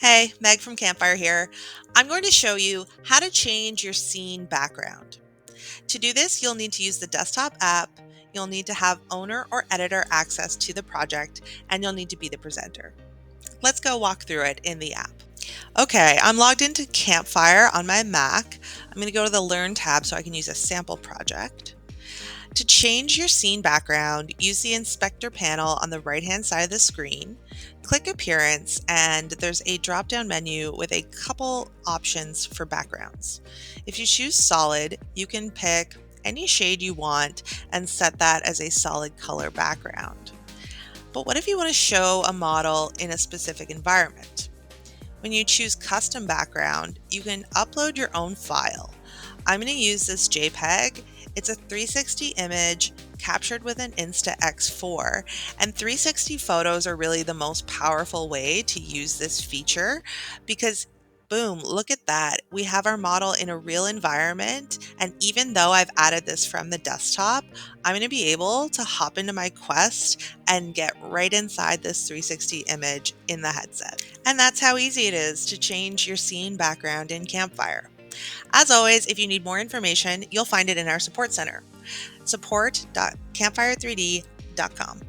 Hey, Meg from Campfire here. I'm going to show you how to change your scene background. To do this, you'll need to use the desktop app, you'll need to have owner or editor access to the project, and you'll need to be the presenter. Let's go walk through it in the app. Okay, I'm logged into Campfire on my Mac. I'm going to go to the Learn tab so I can use a sample project. To change your scene background, use the inspector panel on the right-hand side of the screen. Click Appearance, and there's a drop-down menu with a couple options for backgrounds. If you choose Solid, you can pick any shade you want and set that as a solid color background. But what if you want to show a model in a specific environment? When you choose Custom Background, you can upload your own file. I'm going to use this JPEG. It's a 360 image captured with an Insta-X4, and 360 photos are really the most powerful way to use this feature because boom, look at that. We have our model in a real environment, and even though I've added this from the desktop, I'm going to be able to hop into my Quest and get right inside this 360 image in the headset. And that's how easy it is to change your scene background in Campfire. As always, if you need more information, you'll find it in our support center, support.campfire3d.com.